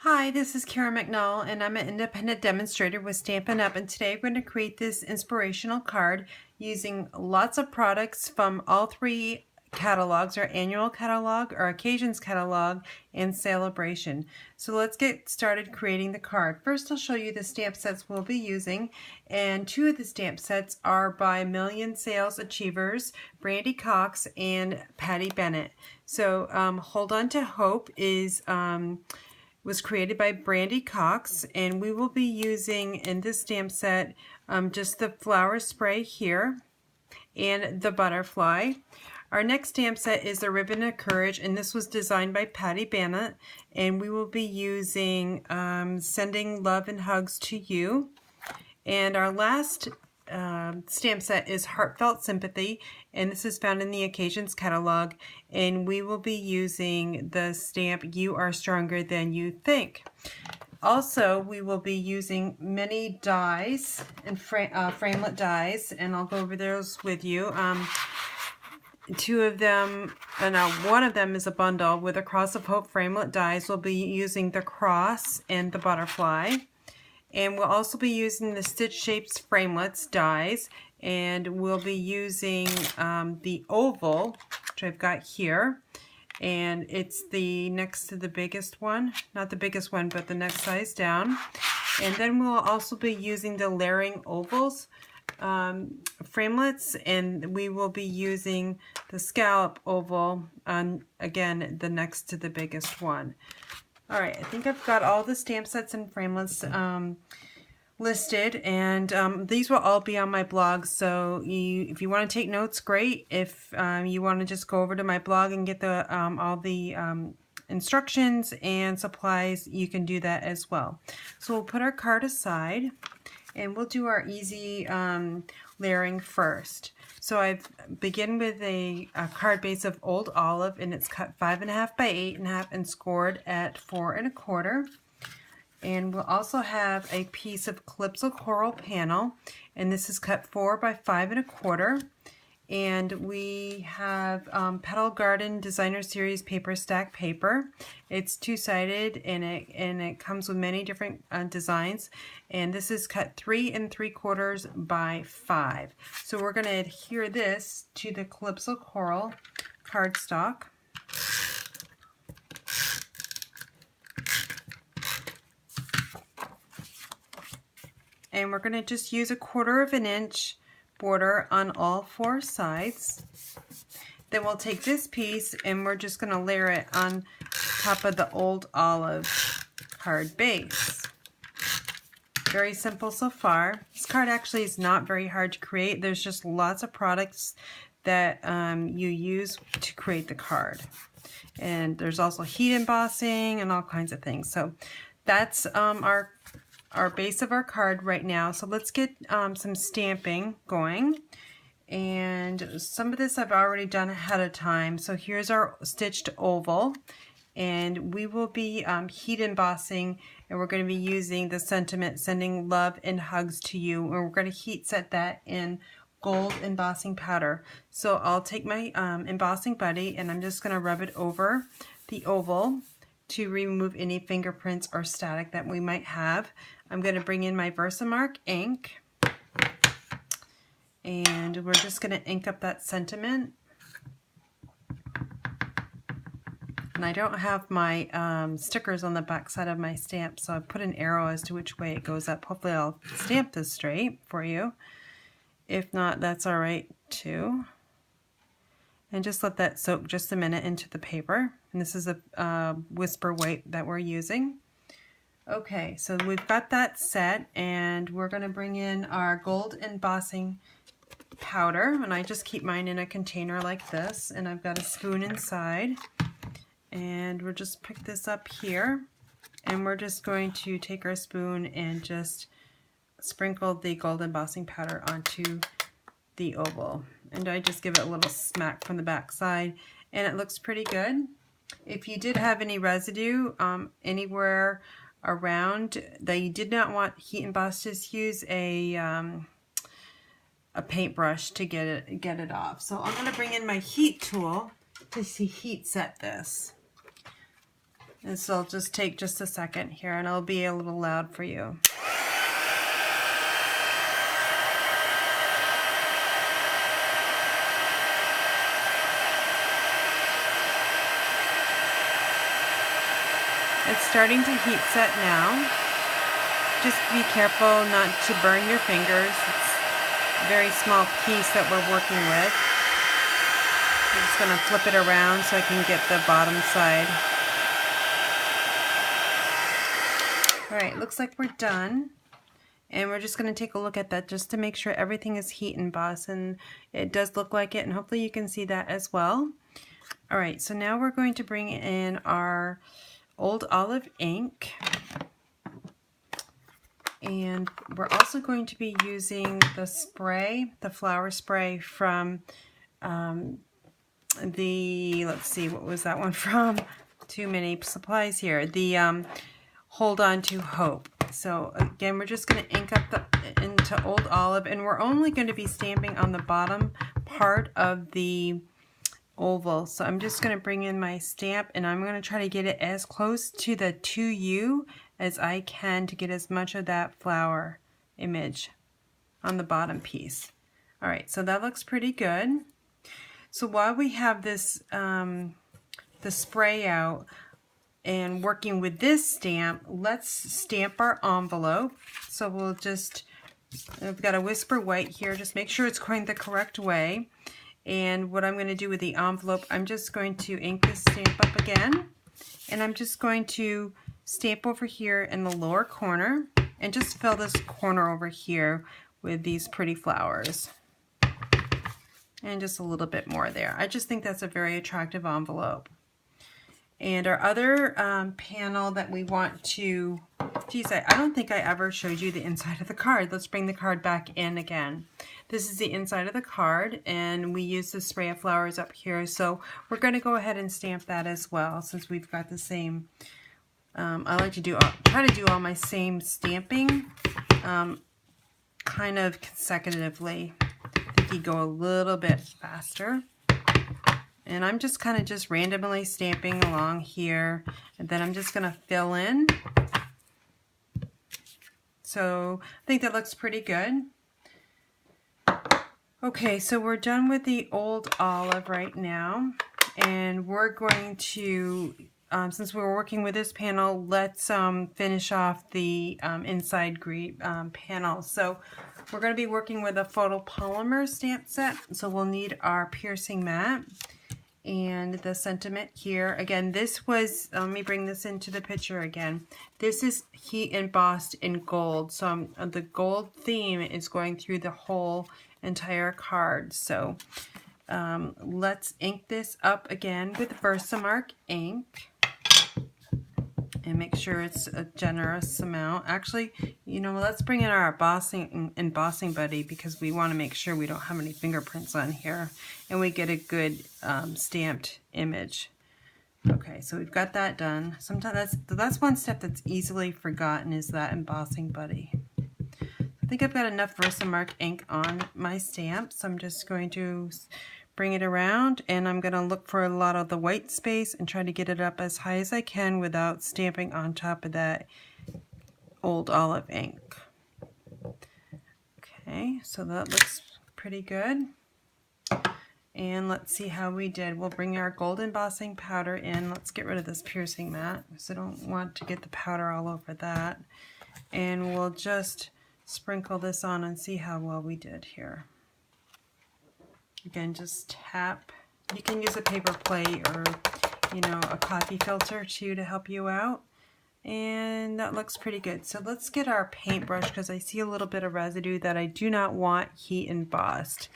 Hi, this is Karen McNall, and I'm an independent demonstrator with Stampin' Up! And today we're going to create this inspirational card using lots of products from all three catalogs, our annual catalog, our occasions catalog, and Saleabration. So let's get started creating the card. First, I'll show you the stamp sets we'll be using, and two of the stamp sets are by Million Sales Achievers, Brandy Cox and Patty Bennett. So Hold On to Hope was created by Brandy Cox, and we will be using in this stamp set just the flower spray here and the butterfly. Our next stamp set is the Ribbon of Courage, and this was designed by Patty Bennett, and we will be using Sending Love and Hugs to You. And our last stamp set is Heartfelt Sympathy, and this is found in the Occasions catalog, and we will be using the stamp You Are Stronger Than You Think. Also, we will be using many dies and framelit dies, and I'll go over those with you. Two of them, one of them is a bundle with a Cross of Hope framelit dies. We'll be using the cross and the butterfly. And we'll also be using the Stitch Shapes Framelets dies, and we'll be using the oval, which I've got here, and it's the next to the biggest one, not the biggest one, but the next size down. And then we'll also be using the layering ovals framelets, and we will be using the scallop oval on, again, the next to the biggest one. Alright, I think I've got all the stamp sets and framelits listed, and these will all be on my blog, so if you want to take notes, great. If you want to just go over to my blog and get the all the instructions and supplies, you can do that as well. So we'll put our card aside, and we'll do our easy layering first. So I've begin with a card base of Old Olive, and it's cut 5.5 by 8.5 and scored at 4 1/4. And we'll also have a piece of Calypso Coral panel, and this is cut 4 by 5 1/4. And we have Petal Garden Designer Series paper stack paper. It's two-sided, and it comes with many different designs. And this is cut 3 3/4 by 5. So we're going to adhere this to the Calypso Coral cardstock. And we're going to just use a 1/4 inch border on all 4 sides. Then we'll take this piece and we're just going to layer it on top of the Old Olive card base. Very simple so far. This card actually is not very hard to create. There's just lots of products that you use to create the card. And there's also heat embossing and all kinds of things. So that's our base of our card right now. So let's get some stamping going. And some of this I've already done ahead of time. So here's our stitched oval, and we will be heat embossing, and we're going to be using the sentiment Sending Love and Hugs to You, and we're going to heat set that in gold embossing powder. So I'll take my embossing buddy, and I'm just going to rub it over the oval to remove any fingerprints or static that we might have. I'm going to bring in my Versamark ink, and we're just going to ink up that sentiment. And I don't have my stickers on the back side of my stamp, so I put an arrow as to which way it goes up. Hopefully I'll stamp this straight for you. If not, that's all right too. And just let that soak just a minute into the paper. And this is a whisper weight that we're using. Okay, so we've got that set, and we're going to bring in our gold embossing powder, and I just keep mine in a container like this, and I've got a spoon inside, and we'll just pick this up here, and we're just going to take our spoon and just sprinkle the gold embossing powder onto the oval, and I just give it a little smack from the back side, and it looks pretty good. If you did have any residue anywhere around that you did not want heat embossed, just use a paintbrush to get it off. So I'm going to bring in my heat tool to heat set this. This will just take just a second here, and it'll be a little loud for you. It's starting to heat set now. Just be careful not to burn your fingers. It's a very small piece that we're working with. I'm just going to flip it around so I can get the bottom side. Alright, looks like we're done. And we're just going to take a look at that just to make sure everything is heat embossed, and it does look like it, and hopefully you can see that as well. Alright, so now we're going to bring in our Old Olive ink, and we're also going to be using the spray, the flower spray from let's see, what was that one from? Too many supplies here. The Hold On to Hope. So again, we're just going to ink up into Old Olive, and we're only going to be stamping on the bottom part of the oval. So I'm just going to bring in my stamp, and I'm going to try to get it as close to the 2U as I can to get as much of that flower image on the bottom piece. Alright, so that looks pretty good. So while we have this the spray out and working with this stamp, let's stamp our envelope. So we'll just, I've got a Whisper White here, just make sure it's going the correct way. And what I'm going to do with the envelope, I'm just going to ink this stamp up again, and I'm just going to stamp over here in the lower corner and just fill this corner over here with these pretty flowers. And just a little bit more there. I just think that's a very attractive envelope. And our other panel that we want to, geez, I don't think I ever showed you the inside of the card. Let's bring the card back in again. This is the inside of the card, and we use the spray of flowers up here. So we're going to go ahead and stamp that as well, since we've got the same. I like to try to do all my same stamping kind of consecutively. I think you go a little bit faster. And I'm just kind of just randomly stamping along here, and then I'm just going to fill in. So I think that looks pretty good. Okay, so we're done with the Old Olive right now, and we're going to, since we're working with this panel, let's finish off the inside panel. So we're going to be working with a photopolymer stamp set, so we'll need our piercing mat and the sentiment here. Again, this was, let me bring this into the picture again. This is heat embossed in gold, so the gold theme is going through the whole entire card. So let's ink this up again with Versamark ink and make sure it's a generous amount. Actually, you know, let's bring in our embossing buddy, because we want to make sure we don't have any fingerprints on here and we get a good stamped image. Okay, so we've got that done. Sometimes that's one step that's easily forgotten, is that embossing buddy. I think I've got enough Versamark ink on my stamp, so I'm just going to bring it around, and I'm going to look for a lot of the white space and try to get it up as high as I can without stamping on top of that Old Olive ink. Okay, so that looks pretty good. And let's see how we did. We'll bring our gold embossing powder in. Let's get rid of this piercing mat, because I don't want to get the powder all over that. And we'll just sprinkle this on and see how well we did here. Again, just tap. You can use a paper plate or, you know, a coffee filter too to help you out. And that looks pretty good. So let's get our paintbrush, because I see a little bit of residue that I do not want heat embossed.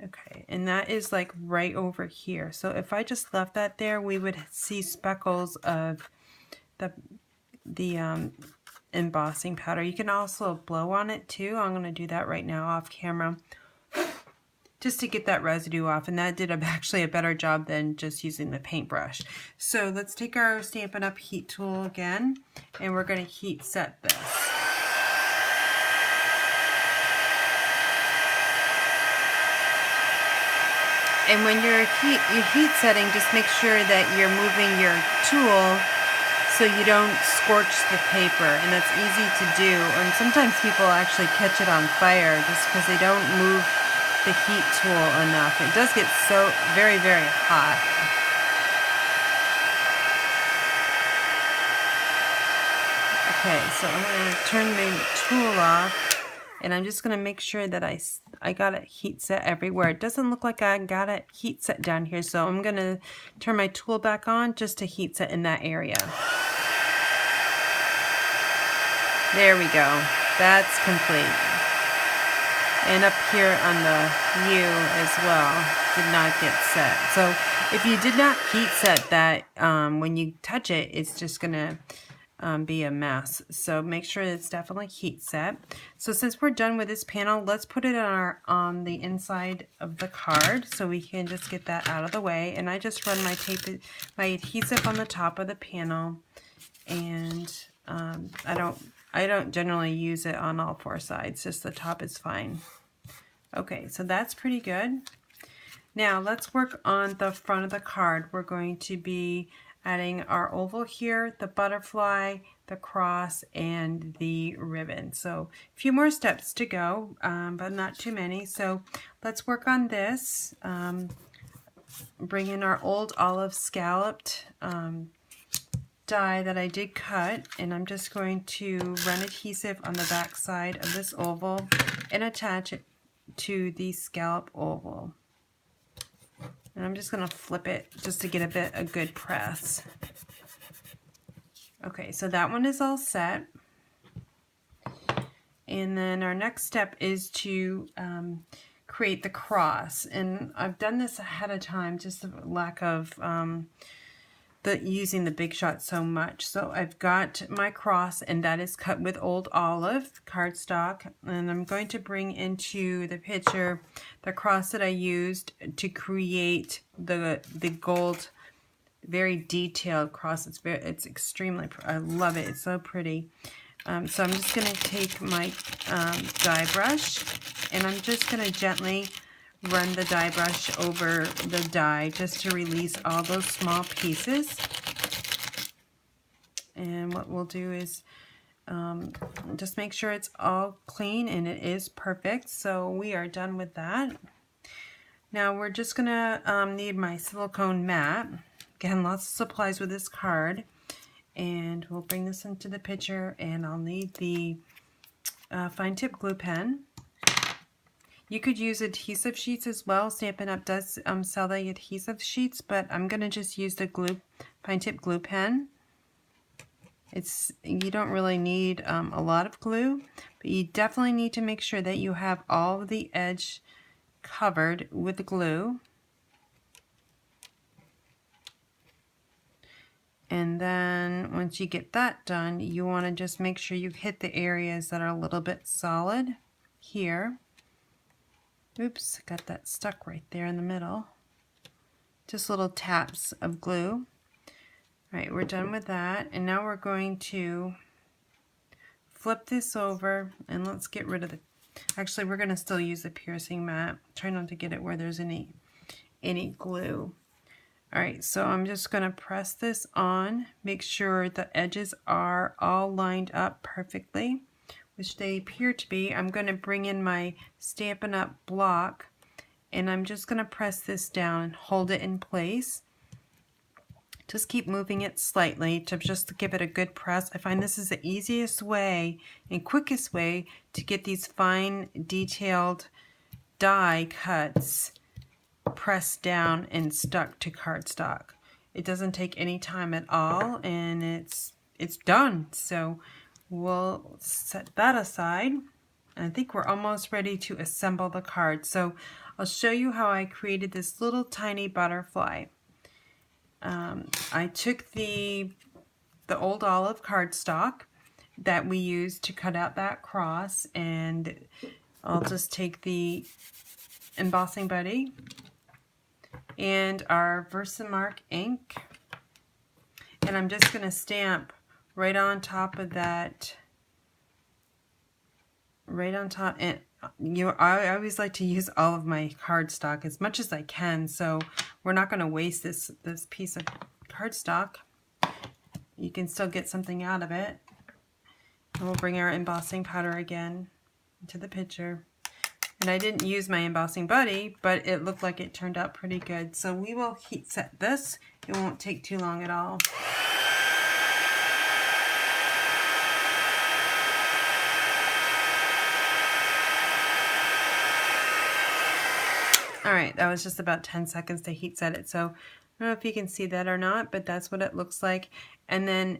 Okay, and that is like right over here. So if I just left that there, we would see speckles of the embossing powder. You can also blow on it too. I'm going to do that right now off camera, just to get that residue off, and that did actually a better job than just using the paintbrush. So let's take our Stampin' Up! Heat tool again, and we're going to heat set this. And when you're heat setting, just make sure that you're moving your tool so you don't scorch the paper, and that's easy to do. And sometimes people actually catch it on fire just because they don't move the heat tool enough. It does get so very, very hot. Okay, so I'm going to turn the tool off, and I'm just going to make sure that I got it heat set everywhere. It doesn't look like I got it heat set down here, so I'm going to turn my tool back on just to heat set in that area. There we go. That's complete. And up here on the U as well, did not get set. So if you did not heat set that, when you touch it, it's just going to be a mess. So make sure it's definitely heat set. So since we're done with this panel, let's put it on the inside of the card so we can just get that out of the way. And I just run my adhesive on the top of the panel, and I don't generally use it on all four sides, just the top is fine. Okay, so that's pretty good. Now let's work on the front of the card. We're going to be adding our oval here, the butterfly, the cross, and the ribbon. So a few more steps to go, but not too many. So let's work on this. Bring in our old olive scalloped die that I did cut, and I'm just going to run adhesive on the back side of this oval and attach it to the scallop oval. And I'm just going to flip it just to get a good press. Okay, so that one is all set. And then our next step is to create the cross. And I've done this ahead of time, just the lack of using the Big Shot so much. So I've got my cross, and that is cut with old olive cardstock, and I'm going to bring into the picture the cross that I used to create the gold, very detailed cross. It's extremely, I love it. It's so pretty. So I'm just going to take my die brush, and I'm just going to gently run the die brush over the die just to release all those small pieces. And what we'll do is just make sure it's all clean, and it is perfect. So we are done with that. Now we're just gonna need my silicone mat. Again, lots of supplies with this card. And we'll bring this into the picture, and I'll need the fine tip glue pen. You could use adhesive sheets as well. Stampin' Up! Does sell the adhesive sheets, but I'm going to just use the fine tip glue pen. You don't really need a lot of glue, but you definitely need to make sure that you have all of the edge covered with the glue. And then once you get that done, you want to just make sure you hit the areas that are a little bit solid here. Oops, got that stuck right there in the middle. Just little taps of glue. All right, we're done with that. And now we're going to flip this over, and let's get rid of the, actually we're going to still use the piercing mat. Try not to get it where there's any glue. All right, so I'm just going to press this on, make sure the edges are all lined up perfectly, which they appear to be. I'm going to bring in my Stampin' Up! Block, and I'm just going to press this down and hold it in place. Just keep moving it slightly to just give it a good press. I find this is the easiest way and quickest way to get these fine detailed die cuts pressed down and stuck to cardstock. It doesn't take any time at all, and it's done. So we'll set that aside. I think we're almost ready to assemble the card. So I'll show you how I created this little tiny butterfly. I took the old olive cardstock that we used to cut out that cross, and I'll just take the embossing buddy and our Versamark ink, and I'm just going to stamp right on top of that, right on top. And I always like to use all of my cardstock as much as I can, so we're not going to waste this piece of cardstock. you can still get something out of it. And we'll bring our embossing powder again into the picture. And I didn't use my embossing buddy, but it looked like it turned out pretty good. So we will heat set this. It won't take too long at all. All right, that was just about 10 seconds to heat set it. So I don't know if you can see that or not, but that's what it looks like. And then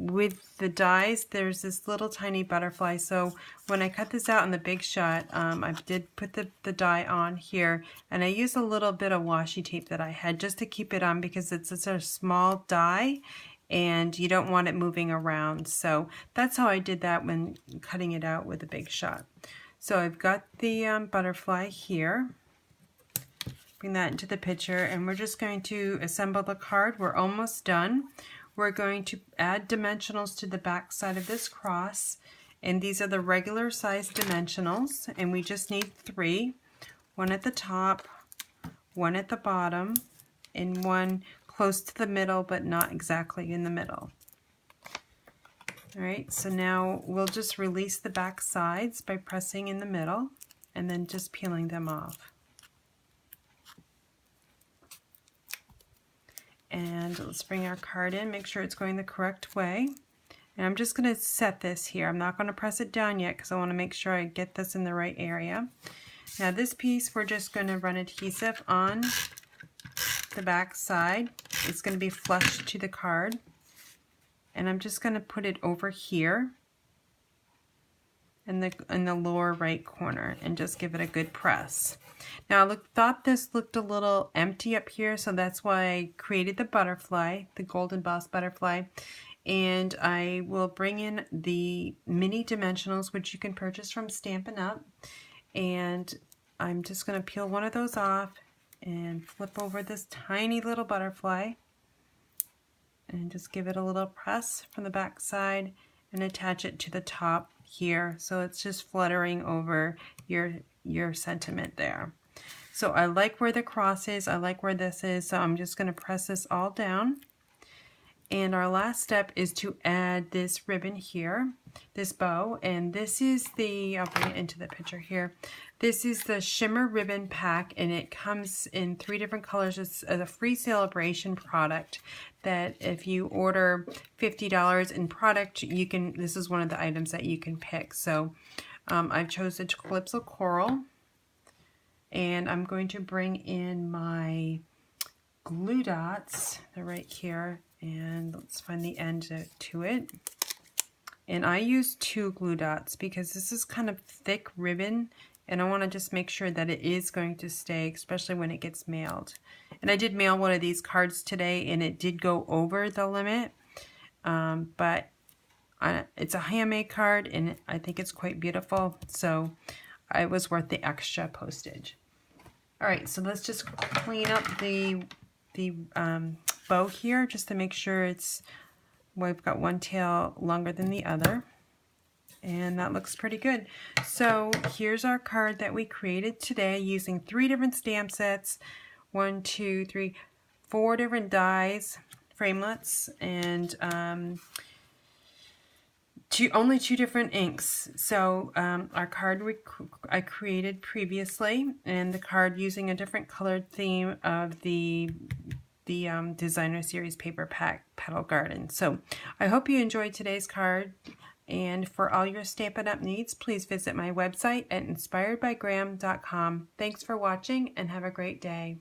with the dies, there's this little tiny butterfly. So when I cut this out in the big shot, I did put the die on here, and I used a little bit of washi tape that I had just to keep it on because it's a small die and you don't want it moving around. So that's how I did that when cutting it out with the big shot. So I've got the butterfly here. Bring that into the picture, and we're just going to assemble the card. We're almost done. We're going to add dimensionals to the back side of this cross, and these are the regular size dimensionals, and we just need 3. One at the top, one at the bottom, and one close to the middle but not exactly in the middle. Alright, so now we'll just release the back sides by pressing in the middle and then just peeling them off. And let's bring our card in, make sure it's going the correct way. And I'm just going to set this here. I'm not going to press it down yet because I want to make sure I get this in the right area. Now this piece, we're just going to run adhesive on the back side. It's going to be flush to the card. And I'm just going to put it over here in the lower right corner and just give it a good press. Now I thought this looked a little empty up here, so that's why I created the butterfly, the gold embossed butterfly. And I will bring in the mini dimensionals, which you can purchase from Stampin' Up. And I'm just going to peel one of those off and flip over this tiny little butterfly and just give it a little press from the back side and attach it to the top here, so it's just fluttering over your sentiment there. So I like where the cross is, I like where this is, so I'm just going to press this all down. And our last step is to add this ribbon here, this bow, and this is the, I'll bring it into the picture here. This is the shimmer ribbon pack, and it comes in 3 different colors. It's a free Saleabration product that if you order $50 in product, you can, this is one of the items that you can pick. So I've chosen Calypso Coral, and I'm going to bring in my glue dots. They're right here. And let's find the end to it. And I use 2 glue dots because this is kind of thick ribbon, and I want to just make sure that it is going to stay, especially when it gets mailed. And I did mail one of these cards today, and it did go over the limit, but it's a handmade card, and I think it's quite beautiful, so it was worth the extra postage. All right, so let's just clean up the bow here just to make sure it's, well, we've got one tail longer than the other, and that looks pretty good. So here's our card that we created today using 3 different stamp sets, 1, 2, 3, 4 different dies, framelits, and only 2 different inks. So our card I created previously, and the card using a different colored theme of the Designer Series Paper Pack Petal Garden. So I hope you enjoyed today's card, and for all your Stampin' Up! Needs, please visit my website at inspiredbygraham.com. Thanks for watching, and have a great day.